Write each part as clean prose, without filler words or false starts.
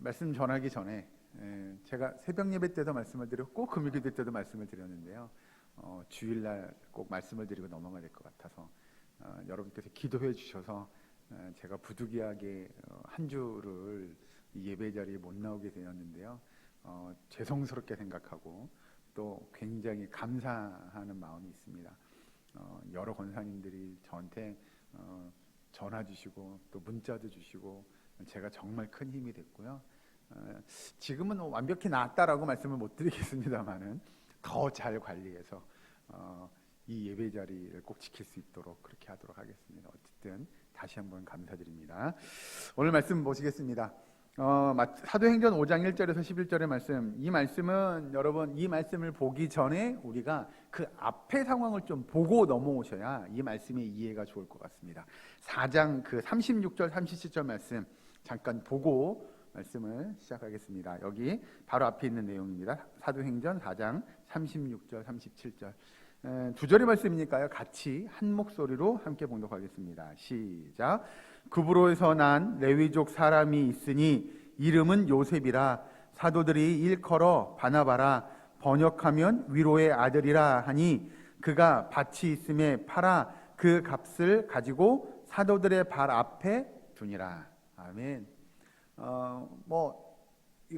말씀 전하기 전에 제가 새벽 예배 때도 말씀을 드렸고 금요기도 때도 말씀을 드렸는데요. 주일날 꼭 말씀을 드리고 넘어가야 될 것 같아서 여러분께서 기도해 주셔서 제가 부득이하게 한 주를 이 예배 자리에 못 나오게 되었는데요. 죄송스럽게 생각하고 또 굉장히 감사하는 마음이 있습니다. 여러 권사님들이 저한테 전화 주시고 또 문자도 주시고 제가 정말 큰 힘이 됐고요. 지금은 완벽히 나았다라고 말씀을 못 드리겠습니다만은 더 잘 관리해서 이 예배 자리를 꼭 지킬 수 있도록 그렇게 하도록 하겠습니다. 어쨌든 다시 한번 감사드립니다. 오늘 말씀 보시겠습니다. 사도행전 5장 1절에서 11절의 말씀, 이 말씀은 여러분 이 말씀을 보기 전에 우리가 그 앞의 상황을 좀 보고 넘어오셔야 이 말씀의 이해가 좋을 것 같습니다. 4장 그 36절 37절 말씀 잠깐 보고 말씀을 시작하겠습니다. 여기 바로 앞에 있는 내용입니다. 사도행전 4장 36절 37절 두 절의 말씀이니까요. 같이 한 목소리로 함께 봉독하겠습니다. 시작. 구브로에서 난 레위족 사람이 있으니 이름은 요셉이라. 사도들이 일컬어 바나바라. 번역하면 위로의 아들이라 하니 그가 밭이 있음에 팔아 그 값을 가지고 사도들의 발 앞에 두니라. 아멘.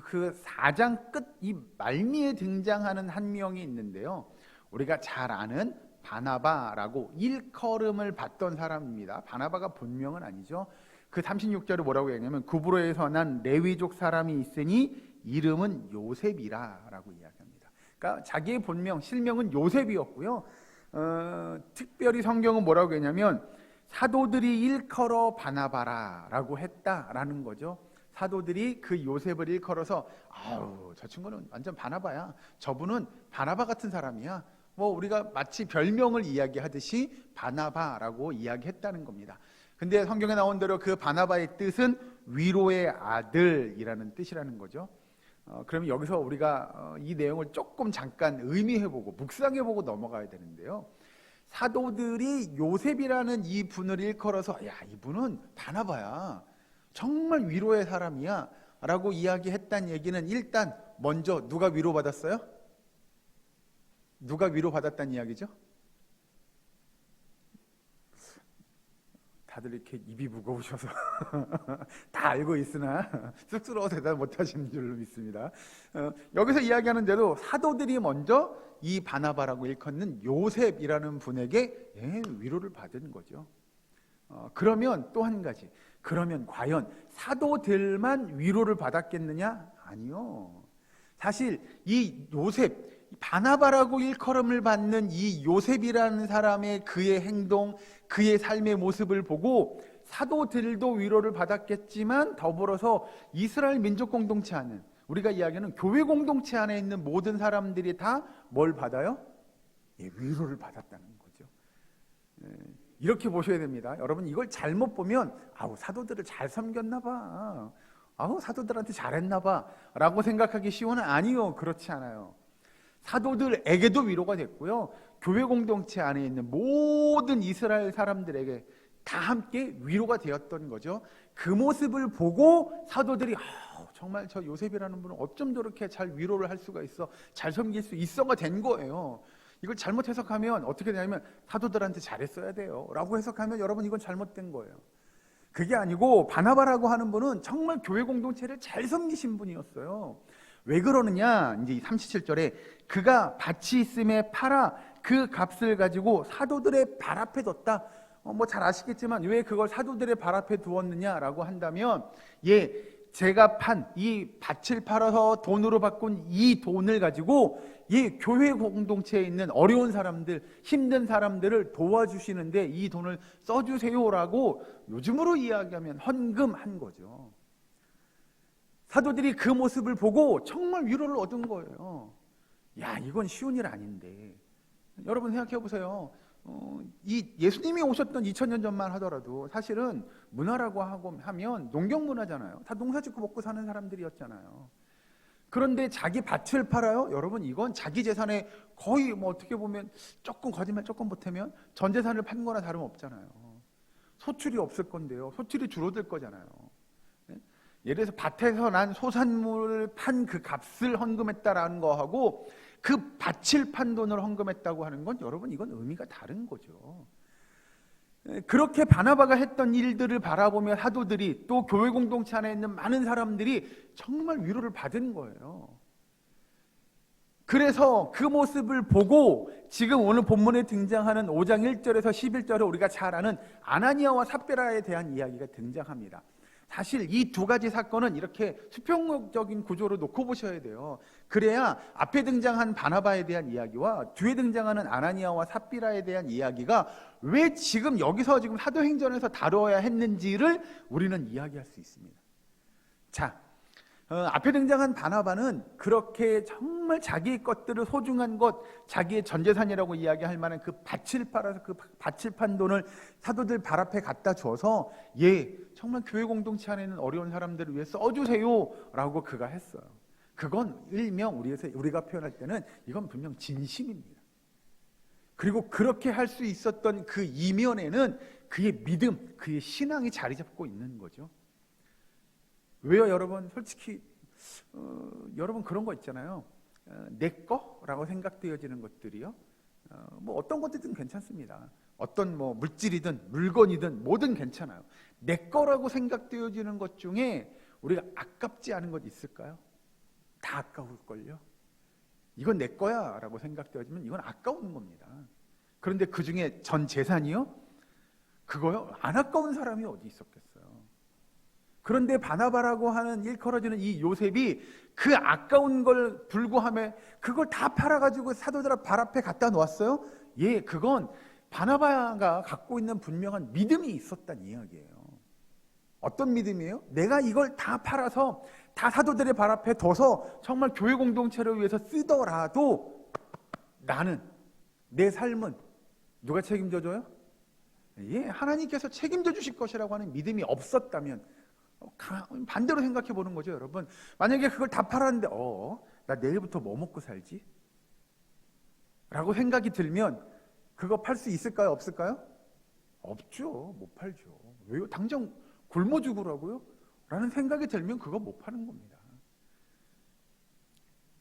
그 4장 끝 이 말미에 등장하는 한 명이 있는데요. 우리가 잘 아는 바나바라고 일컬음을 받던 사람입니다. 바나바가 본명은 아니죠. 그 36절에 뭐라고 얘기하냐면 구브로에서 난 레위족 사람이 있으니 이름은 요셉이라 라고 이야기합니다. 그러니까 자기의 본명, 실명은 요셉이었고요. 특별히 성경은 뭐라고 했냐면 사도들이 일컬어 바나바라 라고 했다라는 거죠. 사도들이 그 요셉을 일컬어서 아우 저 친구는 완전 바나바야. 저분은 바나바 같은 사람이야. 우리가 마치 별명을 이야기하듯이 바나바라고 이야기했다는 겁니다. 근데 성경에 나온 대로 그 바나바의 뜻은 위로의 아들이라는 뜻이라는 거죠. 그러면 여기서 우리가 이 내용을 조금 잠깐 의미해보고 묵상해보고 넘어가야 되는데요. 사도들이 요셉이라는 이 분을 일컬어서 야 이분은 바나바야. 정말 위로의 사람이야 라고 이야기했다는 얘기는 일단 먼저 누가 위로받았어요? 누가 위로받았다는 이야기죠? 다들 이렇게 입이 무거우셔서 다 알고 있으나 쑥스러워서 대답 못하시는 줄로 믿습니다. 여기서 이야기하는 대로 사도들이 먼저 이 바나바라고 일컫는 요셉이라는 분에게 위로를 받은 거죠. 그러면 또 한 가지, 그러면 과연 사도들만 위로를 받았겠느냐? 아니요. 사실 이 요셉, 바나바라고 일컬음을 받는 이 요셉이라는 사람의 그의 행동, 그의 삶의 모습을 보고 사도들도 위로를 받았겠지만 더불어서 이스라엘 민족 공동체 안에, 우리가 이야기하는 교회 공동체 안에 있는 모든 사람들이 다 뭘 받아요? 위로를 받았다는 거죠. 이렇게 보셔야 됩니다. 여러분 이걸 잘못 보면 사도들을 잘 섬겼나 봐, 사도들한테 잘했나 봐 라고 생각하기 쉬우나 아니요, 그렇지 않아요. 사도들에게도 위로가 됐고요, 교회 공동체 안에 있는 모든 이스라엘 사람들에게 다 함께 위로가 되었던 거죠. 그 모습을 보고 사도들이 정말 저 요셉이라는 분은 어쩜 저렇게 잘 위로를 할 수가 있어, 잘 섬길 수 있어가 된 거예요. 이걸 잘못 해석하면 어떻게 되냐면 사도들한테 잘했어야 돼요 라고 해석하면 여러분 이건 잘못된 거예요. 그게 아니고 바나바라고 하는 분은 정말 교회 공동체를 잘 섬기신 분이었어요. 왜 그러느냐, 이제 37절에 그가 밭이 있음에 팔아 그 값을 가지고 사도들의 발 앞에 뒀다. 잘 아시겠지만 왜 그걸 사도들의 발 앞에 두었느냐라고 한다면 제가 판 이 밭을 팔아서 돈으로 바꾼 이 돈을 가지고 이 교회 공동체에 있는 어려운 사람들, 힘든 사람들을 도와주시는데 이 돈을 써주세요라고 요즘으로 이야기하면 헌금한 거죠. 사도들이 그 모습을 보고 정말 위로를 얻은 거예요. 이건 쉬운 일 아닌데. 여러분 생각해 보세요. 이 예수님이 오셨던 2000년 전만 하더라도 사실은 문화라고 하면 농경 문화잖아요. 다 농사 짓고 먹고 사는 사람들이었잖아요. 그런데 자기 밭을 팔아요? 여러분 이건 자기 재산의 거의 어떻게 보면 조금 거짓말 조금 보태면 전 재산을 판 거나 다름없잖아요. 소출이 없을 건데요. 소출이 줄어들 거잖아요. 예를 들어서 밭에서 난 소산물을 판 그 값을 헌금했다라는 거하고 그 밭을 판 돈을 헌금했다고 하는 건 여러분 이건 의미가 다른 거죠. 그렇게 바나바가 했던 일들을 바라보며 사도들이 또 교회 공동체 안에 있는 많은 사람들이 정말 위로를 받은 거예요. 그래서 그 모습을 보고 지금 오늘 본문에 등장하는 5장 1절에서 11절에 우리가 잘 아는 아나니아와 삽비라에 대한 이야기가 등장합니다. 사실 이 두 가지 사건은 이렇게 수평적인 구조로 놓고 보셔야 돼요. 그래야 앞에 등장한 바나바에 대한 이야기와 뒤에 등장하는 아나니아와 삽비라에 대한 이야기가 왜 지금 여기서 지금 사도행전에서 다뤄야 했는지를 우리는 이야기할 수 있습니다. 자, 앞에 등장한 바나바는 그렇게 정말 자기의 것들을 소중한 것, 자기의 전재산이라고 이야기할 만한 그 밭을 팔아서 그 밭을 판 돈을 사도들 발 앞에 갖다 줘서 정말 교회 공동체 안에 있는 어려운 사람들을 위해 써주세요 라고 그가 했어요. 그건 일명 우리가 표현할 때는 이건 분명 진심입니다. 그리고 그렇게 할 수 있었던 그 이면에는 그의 믿음, 그의 신앙이 자리 잡고 있는 거죠. 왜요, 여러분? 솔직히 여러분 그런 거 있잖아요. 내 거라고 생각되어지는 것들이요. 뭐 어떤 것들든 괜찮습니다. 어떤 뭐 물질이든 물건이든 뭐든 괜찮아요. 내 거라고 생각되어지는 것 중에 우리가 아깝지 않은 것 있을까요? 다 아까울걸요. 이건 내 거야 라고 생각되어지면 이건 아까운 겁니다. 그런데 그 중에 전 재산이요? 그거요? 안 아까운 사람이 어디 있었겠어요. 그런데 바나바라고 하는 일컬어지는 이 요셉이 그 아까운 걸 불구함에 그걸 다 팔아가지고 사도들 발 앞에 갖다 놓았어요. 그건 바나바가 갖고 있는 분명한 믿음이 있었단 이야기예요. 어떤 믿음이에요? 내가 이걸 다 팔아서 다 사도들의 발 앞에 둬서 정말 교회 공동체를 위해서 쓰더라도 나는, 내 삶은 누가 책임져줘요? 하나님께서 책임져 주실 것이라고 하는 믿음이 없었다면 반대로 생각해 보는 거죠, 여러분. 만약에 그걸 다 팔았는데 나 내일부터 뭐 먹고 살지? 라고 생각이 들면 그거 팔 수 있을까요, 없을까요? 없죠. 못 팔죠. 왜요? 당장 굶어 죽으라고요? 라는 생각이 들면 그거 못 파는 겁니다.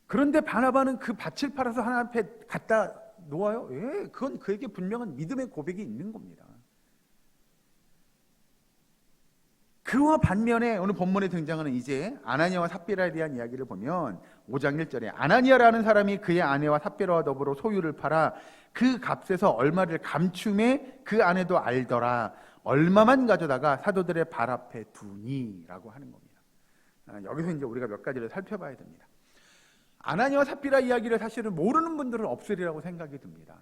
그런데 바나바는 그 밭을 팔아서 하나님 앞에 갖다 놓아요? 그건 그에게 분명한 믿음의 고백이 있는 겁니다. 그와 반면에 오늘 본문에 등장하는 이제 아나니아와 삽비라에 대한 이야기를 보면 5장 1절에 아나니아라는 사람이 그의 아내와 삽비라와 더불어 소유를 팔아 그 값에서 얼마를 감춤해 그 아내도 알더라. 얼마만 가져다가 사도들의 발 앞에 두니 라고 하는 겁니다. 여기서 이제 우리가 몇 가지를 살펴봐야 됩니다. 아나니아와 삽비라 이야기를 사실은 모르는 분들은 없으리라고 생각이 듭니다.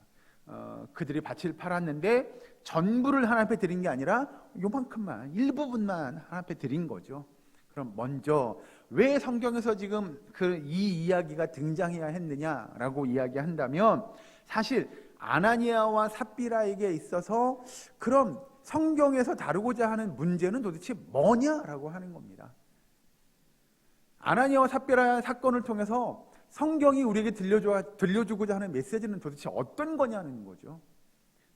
그들이 밭을 팔았는데 전부를 하나님 앞에 드린 게 아니라 요만큼만, 일부분만 하나님 앞에 드린 거죠. 그럼 먼저 왜 성경에서 지금 이 이야기가 등장해야 했느냐라고 이야기한다면 사실 아나니아와 삽비라에게 있어서 그럼 성경에서 다루고자 하는 문제는 도대체 뭐냐라고 하는 겁니다. 아나니아와 삽비라 사건을 통해서 성경이 우리에게 들려주고자 하는 메시지는 도대체 어떤 거냐는 거죠.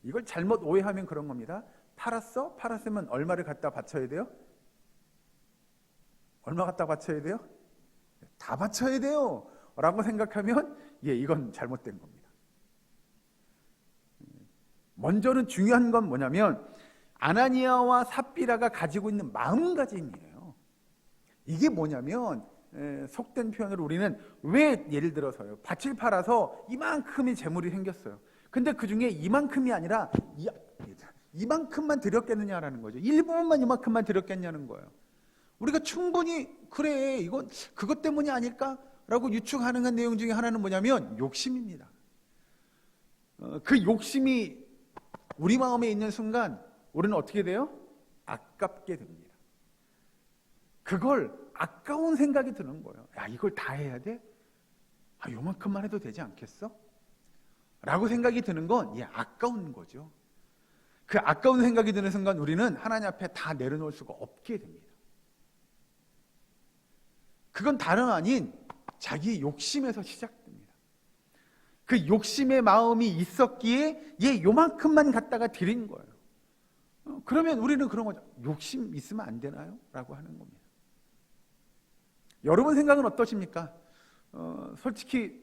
이걸 잘못 오해하면 그런 겁니다. 팔았어? 팔았으면 얼마를 갖다 바쳐야 돼요? 얼마 갖다 바쳐야 돼요? 다 바쳐야 돼요 라고 생각하면 이건 잘못된 겁니다. 먼저는 중요한 건 뭐냐면 아나니아와 삽비라가 가지고 있는 마음가짐이에요. 이게 뭐냐면 속된 표현으로 우리는 왜 예를 들어서요 밭을 팔아서 이만큼의 재물이 생겼어요. 근데 그 중에 이만큼이 아니라 이만큼만 드렸겠느냐라는 거죠. 일부분만 이만큼만 드렸겠냐는 거예요. 우리가 충분히 그래 이건 그것 때문이 아닐까라고 유추 가능한 내용 중에 하나는 뭐냐면 욕심입니다. 그 욕심이 우리 마음에 있는 순간 우리는 어떻게 돼요? 아깝게 됩니다. 그걸 아까운 생각이 드는 거예요. 이걸 다 해야 돼? 요만큼만 해도 되지 않겠어? 라고 생각이 드는 건 아까운 거죠. 그 아까운 생각이 드는 순간 우리는 하나님 앞에 다 내려놓을 수가 없게 됩니다. 그건 다름 아닌 자기 욕심에서 시작됩니다. 그 욕심의 마음이 있었기에 요만큼만 갖다가 드린 거예요. 그러면 우리는 그런 거죠. 욕심 있으면 안 되나요? 라고 하는 겁니다. 여러분 생각은 어떠십니까? 솔직히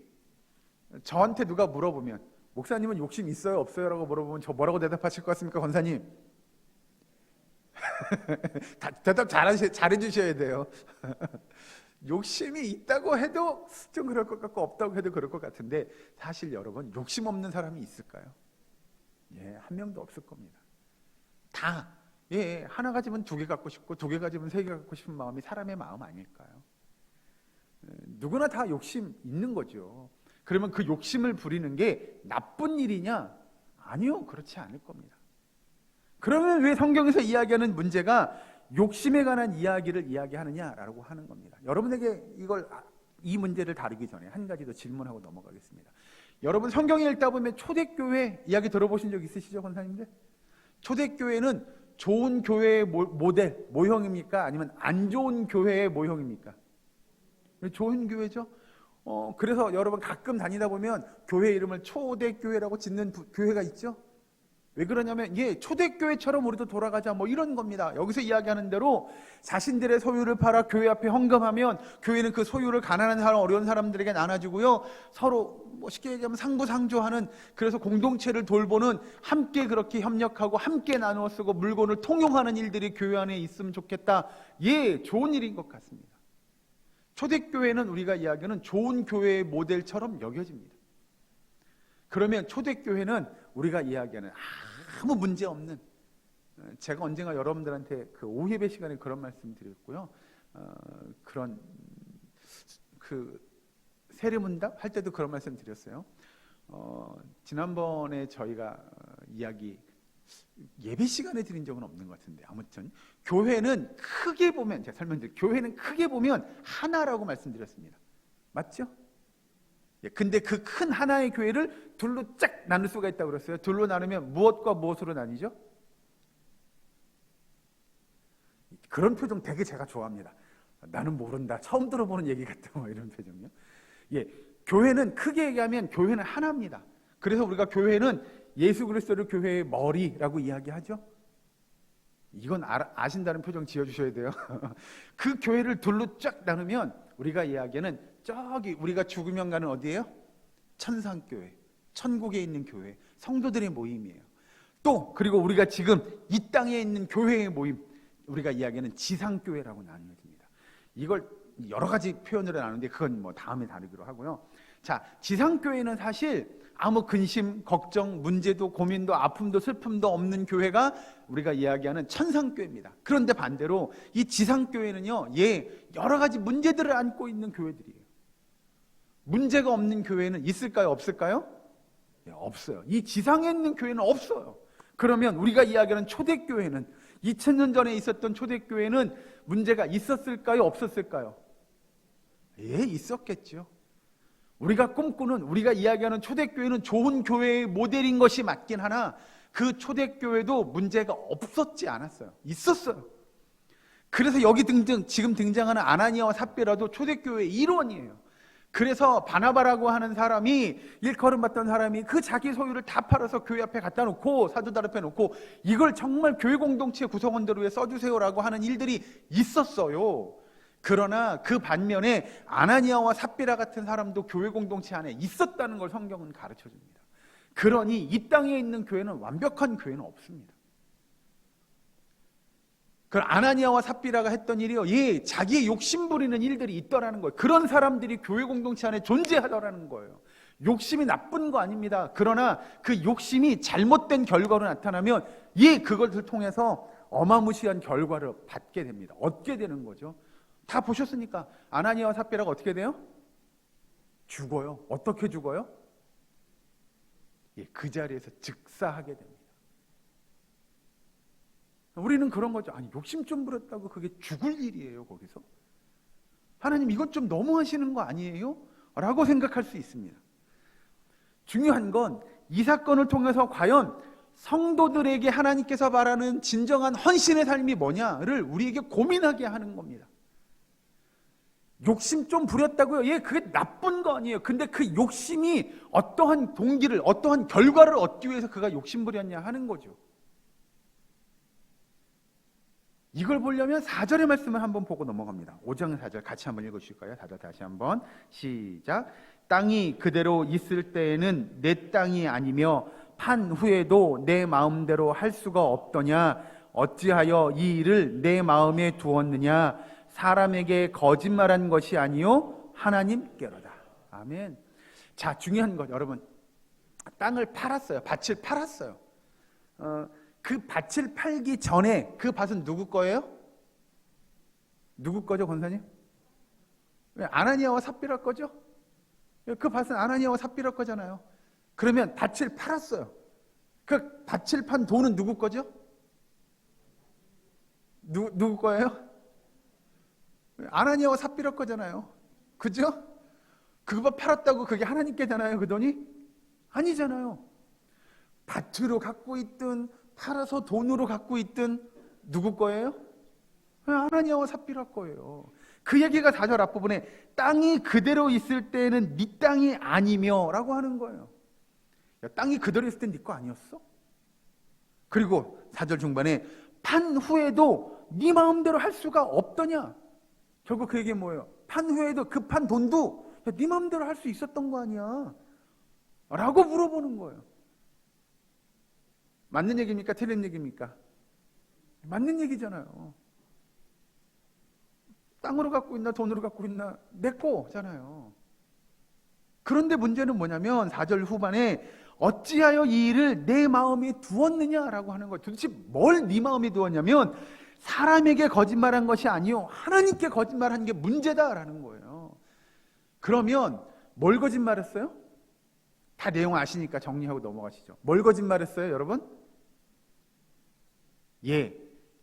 저한테 누가 물어보면 목사님은 욕심 있어요 없어요? 라고 물어보면 저 뭐라고 대답하실 것 같습니까? 권사님 대답 잘해주셔야 돼요. 욕심이 있다고 해도 좀 그럴 것 같고 없다고 해도 그럴 것 같은데, 사실 여러분 욕심 없는 사람이 있을까요? 예, 한 명도 없을 겁니다. 다 하나 가지면 두 개 갖고 싶고 두 개 가지면 세 개 갖고 싶은 마음이 사람의 마음 아닐까요? 누구나 다 욕심 있는 거죠. 그러면 그 욕심을 부리는 게 나쁜 일이냐? 아니요, 그렇지 않을 겁니다. 그러면 왜 성경에서 이야기하는 문제가 욕심에 관한 이야기를 이야기하느냐라고 하는 겁니다. 여러분에게 이 문제를 다루기 전에 한 가지 더 질문하고 넘어가겠습니다. 여러분 성경에 읽다 보면 초대교회 이야기 들어보신 적 있으시죠, 권사님들? 초대교회는 좋은 교회의 모델, 모형입니까? 아니면 안 좋은 교회의 모형입니까? 좋은 교회죠. 그래서 여러분 가끔 다니다 보면 교회 이름을 초대교회라고 짓는 교회가 있죠. 왜 그러냐면 초대교회처럼 우리도 돌아가자 뭐 이런 겁니다. 여기서 이야기하는 대로 자신들의 소유를 팔아 교회 앞에 헌금하면 교회는 그 소유를 가난한 사람, 어려운 사람들에게 나눠주고요, 서로 쉽게 얘기하면 상부상조하는, 그래서 공동체를 돌보는, 함께 그렇게 협력하고 함께 나누어 쓰고 물건을 통용하는 일들이 교회 안에 있으면 좋겠다. 좋은 일인 것 같습니다. 초대교회는 우리가 이야기하는 좋은 교회의 모델처럼 여겨집니다. 그러면 초대교회는 우리가 이야기하는 아무 문제 없는, 제가 언젠가 여러분들한테 그 오예배 시간에 그런 말씀 드렸고요, 그런 세례문답 할 때도 그런 말씀 드렸어요. 지난번에 저희가 예배 시간에 드린 적은 없는 것 같은데, 아무튼 교회는 크게 보면, 제가 설명드릴게요. 교회는 크게 보면 하나라고 말씀드렸습니다. 맞죠? 근데 그 큰 하나의 교회를 둘로 쫙 나눌 수가 있다고 그랬어요. 둘로 나누면 무엇과 무엇으로 나뉘죠? 그런 표정 되게 제가 좋아합니다. 나는 모른다, 처음 들어보는 얘기 같다, 뭐 이런 표정이요. 교회는 크게 얘기하면 교회는 하나입니다. 그래서 우리가 교회는 예수 그리스도를 교회의 머리라고 이야기하죠. 이건 아신다는 표정 지어주셔야 돼요. 그 교회를 둘로 쫙 나누면 우리가 이야기하는 저기 우리가 죽으면 가는 어디예요? 천상교회, 천국에 있는 교회, 성도들의 모임이에요. 또 그리고 우리가 지금 이 땅에 있는 교회의 모임, 우리가 이야기하는 지상교회라고 나누어집니다. 이걸 여러 가지 표현으로 나누는데 그건 뭐 다음에 다루기로 하고요. 자, 지상교회는 사실 아무 근심, 걱정, 문제도, 고민도, 아픔도, 슬픔도 없는 교회가 우리가 이야기하는 천상교회입니다. 그런데 반대로 이 지상교회는요, 여러 가지 문제들을 안고 있는 교회들이에요. 문제가 없는 교회는 있을까요? 없을까요? 없어요. 이 지상에 있는 교회는 없어요. 그러면 우리가 이야기하는 초대교회는, 2000년 전에 있었던 초대교회는 문제가 있었을까요? 없었을까요? 있었겠죠. 우리가 꿈꾸는, 우리가 이야기하는 초대교회는 좋은 교회의 모델인 것이 맞긴 하나, 그 초대교회도 문제가 없었지 않았어요. 있었어요. 그래서 여기 지금 등장하는 아나니아와 삽비라도 초대교회의 일원이에요. 그래서 바나바라고 하는 사람이, 일컬음 받던 사람이 그 자기 소유를 다 팔아서 교회 앞에 갖다 놓고, 사도들 앞에 놓고, 이걸 정말 교회 공동체 구성원들을 위해 써주세요라고 하는 일들이 있었어요. 그러나 그 반면에 아나니아와 삽비라 같은 사람도 교회 공동체 안에 있었다는 걸 성경은 가르쳐 줍니다. 그러니 이 땅에 있는 교회는 완벽한 교회는 없습니다. 그 아나니아와 삽비라가 했던 일이요, 자기의 욕심 부리는 일들이 있더라는 거예요. 그런 사람들이 교회 공동체 안에 존재하더라는 거예요. 욕심이 나쁜 거 아닙니다. 그러나 그 욕심이 잘못된 결과로 나타나면 그것을 통해서 어마무시한 결과를 받게 됩니다. 얻게 되는 거죠. 다 보셨으니까 아나니아와 삽비라가 어떻게 돼요? 죽어요. 어떻게 죽어요? 그 자리에서 즉사하게 됩니다. 우리는 그런 거죠. 아니, 욕심 좀 부렸다고 그게 죽을 일이에요, 거기서? 하나님, 이건 좀 너무 하시는 거 아니에요? 라고 생각할 수 있습니다. 중요한 건 이 사건을 통해서 과연 성도들에게 하나님께서 바라는 진정한 헌신의 삶이 뭐냐를 우리에게 고민하게 하는 겁니다. 욕심 좀 부렸다고요? 그게 나쁜 거 아니에요. 근데 그 욕심이 어떠한 동기를, 어떠한 결과를 얻기 위해서 그가 욕심 부렸냐 하는 거죠. 이걸 보려면 4절의 말씀을 한번 보고 넘어갑니다. 5장 4절 같이 한번 읽으실까요? 4절 다시 한번 시작. 땅이 그대로 있을 때에는 내 땅이 아니며 판 후에도 내 마음대로 할 수가 없더냐. 어찌하여 이 일을 내 마음에 두었느냐. 사람에게 거짓말한 것이 아니요 하나님께로다. 아멘. 자, 중요한 것 여러분, 땅을 팔았어요. 밭을 팔았어요. 그 밭을 팔기 전에 그 밭은 누구 거예요? 누구 거죠, 권사님? 아나니아와 삽비라 거죠? 그 밭은 아나니아와 삽비라 거잖아요. 그러면 밭을 팔았어요. 그 밭을 판 돈은 누구 거죠? 누구 거예요? 아나니아와 삽비라 거잖아요. 그죠? 그거 팔았다고 그게 하나님께잖아요, 그 돈이? 아니잖아요. 밭으로 갖고 있든 팔아서 돈으로 갖고 있든 누구 거예요? 아나니아와 삽비라 거예요. 그 얘기가 4절 앞부분에 땅이 그대로 있을 때는 네 땅이 아니며 라고 하는 거예요. 야, 땅이 그대로 있을 땐 네 거 아니었어? 그리고 4절 중반에 판 후에도 네 마음대로 할 수가 없더냐. 결국 그 얘기는 뭐예요? 판 후에도 그 판 돈도 야, 네 마음대로 할 수 있었던 거 아니야? 라고 물어보는 거예요. 맞는 얘기입니까? 틀린 얘기입니까? 맞는 얘기잖아요. 땅으로 갖고 있나 돈으로 갖고 있나 내 거잖아요. 그런데 문제는 뭐냐면 4절 후반에 어찌하여 이 일을 내 마음에 두었느냐라고 하는 거예요. 도대체 뭘 네 마음에 두었냐면 사람에게 거짓말한 것이 아니요 하나님께 거짓말한 게 문제다라는 거예요. 그러면 뭘 거짓말했어요? 다 내용 아시니까 정리하고 넘어가시죠. 뭘 거짓말했어요, 여러분? 예,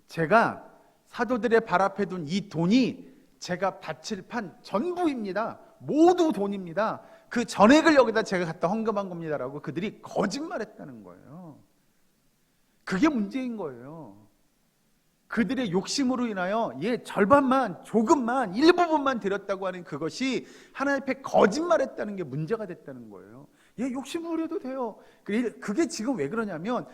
제가 사도들의 발 앞에 둔 이 돈이 제가 밭을 판 전부입니다. 모두 돈입니다. 그 전액을 여기다 제가 갖다 헌금한 겁니다라고 그들이 거짓말했다는 거예요. 그게 문제인 거예요. 그들의 욕심으로 인하여 절반만, 조금만, 일부분만 드렸다고 하는 그것이 하나님 앞에 거짓말했다는 게 문제가 됐다는 거예요. 욕심 부려도 돼요. 그게 지금 왜 그러냐면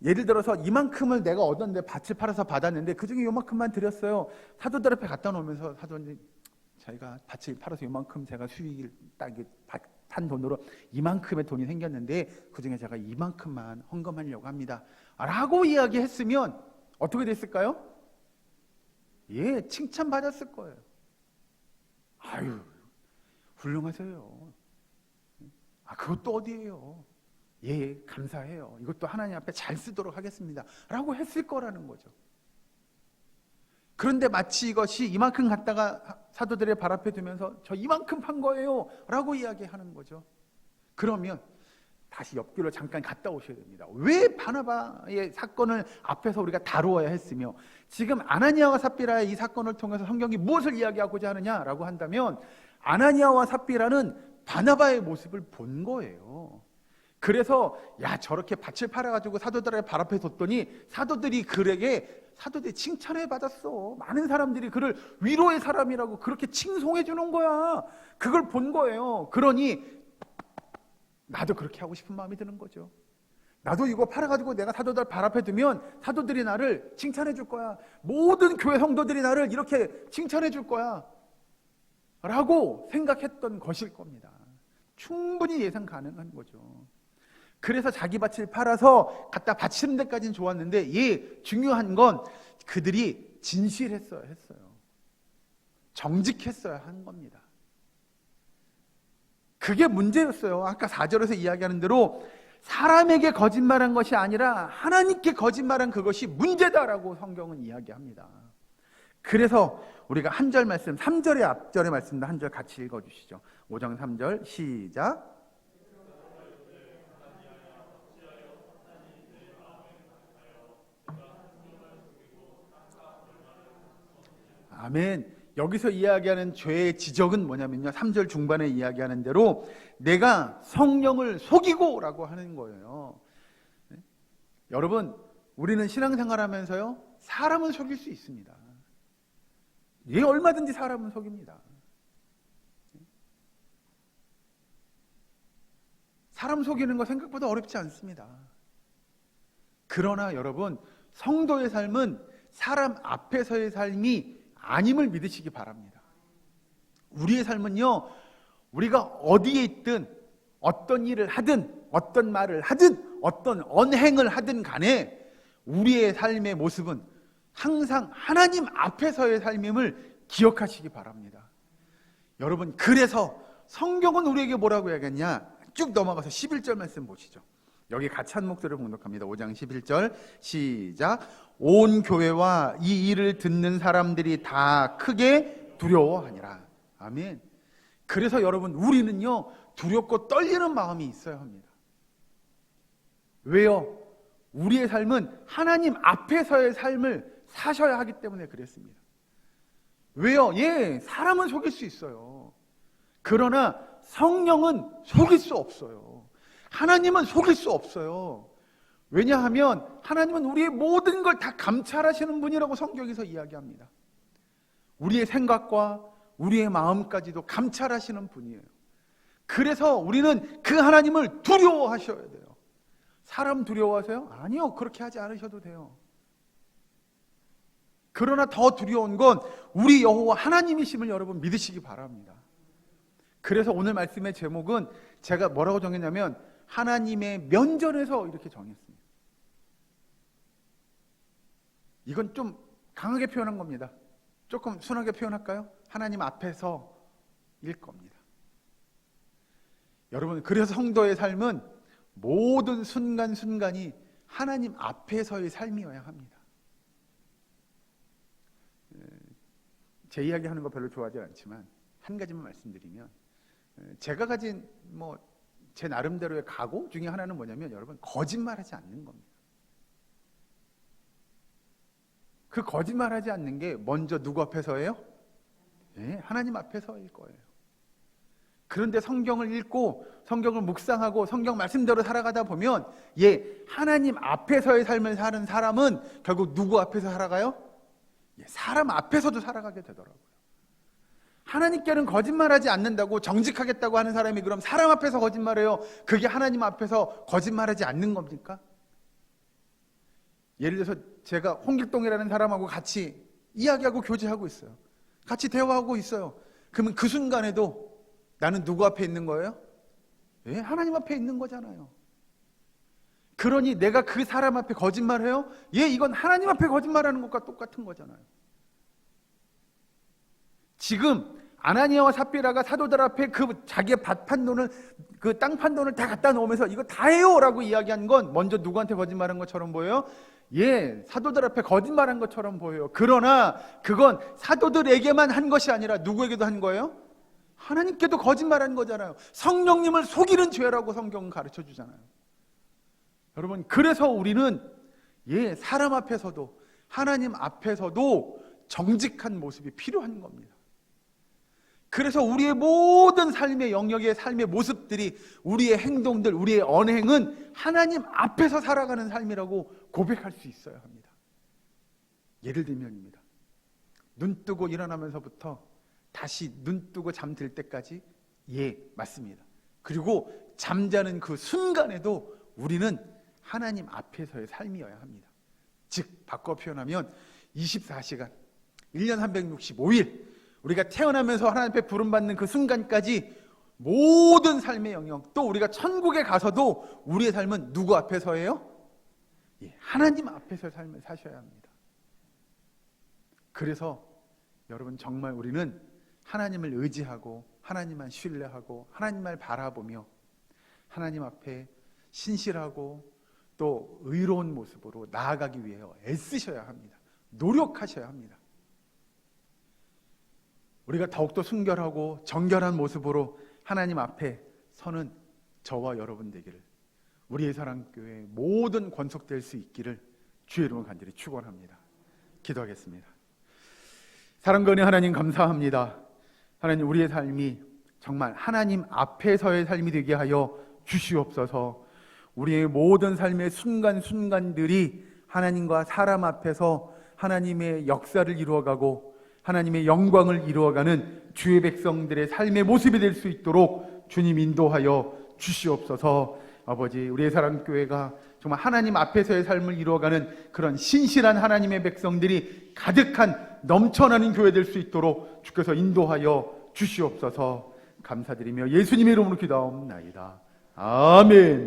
예를 들어서 이만큼을 내가 얻었는데 밭을 팔아서 받았는데 그중에 요만큼만 드렸어요. 사도들 앞에 갖다 놓으면서 사도님 저희가 밭을 팔아서 요만큼 제가 수익을 딱 판 돈으로 이만큼의 돈이 생겼는데 그중에 제가 이만큼만 헌금하려고 합니다. 라고 이야기했으면 어떻게 됐을까요? 칭찬받았을 거예요. 아유, 훌륭하세요. 그것도 어디예요? 감사해요. 이것도 하나님 앞에 잘 쓰도록 하겠습니다. 라고 했을 거라는 거죠. 그런데 마치 이것이 이만큼 갖다가 사도들의 발 앞에 두면서 저 이만큼 판 거예요. 라고 이야기하는 거죠. 그러면 다시 옆길로 잠깐 갔다 오셔야 됩니다. 왜 바나바의 사건을 앞에서 우리가 다루어야 했으며 지금 아나니아와 삽비라의 이 사건을 통해서 성경이 무엇을 이야기하고자 하느냐라고 한다면 아나니아와 삽비라는 바나바의 모습을 본 거예요. 그래서 저렇게 밭을 팔아가지고 사도들의 발 앞에 뒀더니 사도들이 칭찬을 받았어. 많은 사람들이 그를 위로의 사람이라고 그렇게 칭송해 주는 거야. 그걸 본 거예요. 그러니 나도 그렇게 하고 싶은 마음이 드는 거죠. 나도 이거 팔아가지고 내가 사도들 발 앞에 두면 사도들이 나를 칭찬해 줄 거야. 모든 교회 성도들이 나를 이렇게 칭찬해 줄 거야. 라고 생각했던 것일 겁니다. 충분히 예상 가능한 거죠. 그래서 자기 밭을 팔아서 갖다 바치는 데까지는 좋았는데 중요한 건 그들이 진실했어야 했어요. 정직했어야 한 겁니다. 그게 문제였어요. 아까 4절에서 이야기하는 대로 사람에게 거짓말한 것이 아니라 하나님께 거짓말한 그것이 문제다라고 성경은 이야기합니다. 그래서 우리가 한 절 말씀, 3절의 앞절의 말씀도 한 절 같이 읽어주시죠. 5장 3절 시작. 아멘. 여기서 이야기하는 죄의 지적은 뭐냐면요, 3절 중반에 이야기하는 대로 내가 성령을 속이고 라고 하는 거예요. 여러분, 우리는 신앙생활하면서요 사람은 속일 수 있습니다. 얼마든지 사람은 속입니다. 사람 속이는 거 생각보다 어렵지 않습니다. 그러나 여러분, 성도의 삶은 사람 앞에서의 삶이 아님을 믿으시기 바랍니다. 우리의 삶은요, 우리가 어디에 있든 어떤 일을 하든 어떤 말을 하든 어떤 언행을 하든 간에 우리의 삶의 모습은 항상 하나님 앞에서의 삶임을 기억하시기 바랍니다. 여러분, 그래서 성경은 우리에게 뭐라고 해야겠냐? 쭉 넘어가서 11절 말씀 보시죠. 여기 같이 한 목소리를 봉독합니다. 5장 11절 시작. 온 교회와 이 일을 듣는 사람들이 다 크게 두려워하니라. 아멘. 그래서 여러분, 우리는요, 두렵고 떨리는 마음이 있어야 합니다. 왜요? 우리의 삶은 하나님 앞에서의 삶을 사셔야 하기 때문에 그랬습니다. 왜요? 예, 사람은 속일 수 있어요. 그러나 성령은 속일 수 없어요. 하나님은 속일 수 없어요. 왜냐하면 하나님은 우리의 모든 걸 다 감찰하시는 분이라고 성경에서 이야기합니다. 우리의 생각과 우리의 마음까지도 감찰하시는 분이에요. 그래서 우리는 그 하나님을 두려워하셔야 돼요. 사람 두려워하세요? 아니요, 그렇게 하지 않으셔도 돼요. 그러나 더 두려운 건 우리 여호와 하나님이심을 여러분 믿으시기 바랍니다. 그래서 오늘 말씀의 제목은 제가 뭐라고 정했냐면 하나님의 면전에서 이렇게 정했습니다. 이건 좀 강하게 표현한 겁니다. 조금 순하게 표현할까요? 하나님 앞에서일 겁니다. 여러분, 그래서 성도의 삶은 모든 순간순간이 하나님 앞에서의 삶이어야 합니다. 제 이야기 하는 거 별로 좋아하지 않지만 한 가지만 말씀드리면, 제가 가진 제 나름대로의 각오 중에 하나는 뭐냐면, 여러분, 거짓말하지 않는 겁니다. 그 거짓말하지 않는 게 먼저 누구 앞에서예요? 네, 하나님 앞에서일 거예요. 그런데 성경을 읽고 성경을 묵상하고 성경 말씀대로 살아가다 보면 하나님 앞에서의 삶을 사는 사람은 결국 누구 앞에서 살아가요? 사람 앞에서도 살아가게 되더라고요. 하나님께는 거짓말하지 않는다고 정직하겠다고 하는 사람이 그럼 사람 앞에서 거짓말해요? 그게 하나님 앞에서 거짓말하지 않는 겁니까? 예를 들어서 제가 홍길동이라는 사람하고 같이 이야기하고 교제하고 있어요. 같이 대화하고 있어요. 그러면 그 순간에도 나는 누구 앞에 있는 거예요? 하나님 앞에 있는 거잖아요. 그러니 내가 그 사람 앞에 거짓말해요? 이건 하나님 앞에 거짓말하는 것과 똑같은 거잖아요. 지금 아나니아와 삽비라가 사도들 앞에 그 자기의 밭 판 돈을, 그 땅 판 돈을 다 갖다 놓으면서 이거 다 해요 라고 이야기한 건 먼저 누구한테 거짓말한 것처럼 보여요? 사도들 앞에 거짓말한 것처럼 보여요. 그러나 그건 사도들에게만 한 것이 아니라 누구에게도 한 거예요? 하나님께도 거짓말한 거잖아요. 성령님을 속이는 죄라고 성경은 가르쳐 주잖아요. 여러분, 그래서 우리는 사람 앞에서도 하나님 앞에서도 정직한 모습이 필요한 겁니다. 그래서 우리의 모든 삶의 영역의 삶의 모습들이, 우리의 행동들, 우리의 언행은 하나님 앞에서 살아가는 삶이라고 고백할 수 있어야 합니다. 예를 들면입니다. 눈 뜨고 일어나면서부터 다시 눈 뜨고 잠들 때까지 맞습니다. 그리고 잠자는 그 순간에도 우리는 하나님 앞에서의 삶이어야 합니다. 즉 바꿔 표현하면 24시간 1년 365일 우리가 태어나면서 하나님 앞에 부름받는 그 순간까지 모든 삶의 영역, 또 우리가 천국에 가서도 우리의 삶은 누구 앞에서예요? 하나님 앞에서의 삶을 사셔야 합니다. 그래서 여러분, 정말 우리는 하나님을 의지하고 하나님만 신뢰하고 하나님만 바라보며 하나님 앞에 신실하고 또 의로운 모습으로 나아가기 위해 애쓰셔야 합니다. 노력하셔야 합니다. 우리가 더욱더 순결하고 정결한 모습으로 하나님 앞에 서는 저와 여러분 되기를, 우리의 사랑교회 모든 권속될 수 있기를 주의 이름으로 간절히 축원합니다. 기도하겠습니다. 사랑과 은혜 하나님 감사합니다. 하나님, 우리의 삶이 정말 하나님 앞에서의 삶이 되게 하여 주시옵소서. 우리의 모든 삶의 순간순간들이 하나님과 사람 앞에서 하나님의 역사를 이루어가고 하나님의 영광을 이루어가는 주의 백성들의 삶의 모습이 될 수 있도록 주님 인도하여 주시옵소서. 아버지, 우리의 사랑교회가 정말 하나님 앞에서의 삶을 이루어가는 그런 신실한 하나님의 백성들이 가득한 넘쳐나는 교회 될 수 있도록 주께서 인도하여 주시옵소서. 감사드리며 예수님의 이름으로 기도하옵나이다. 아멘.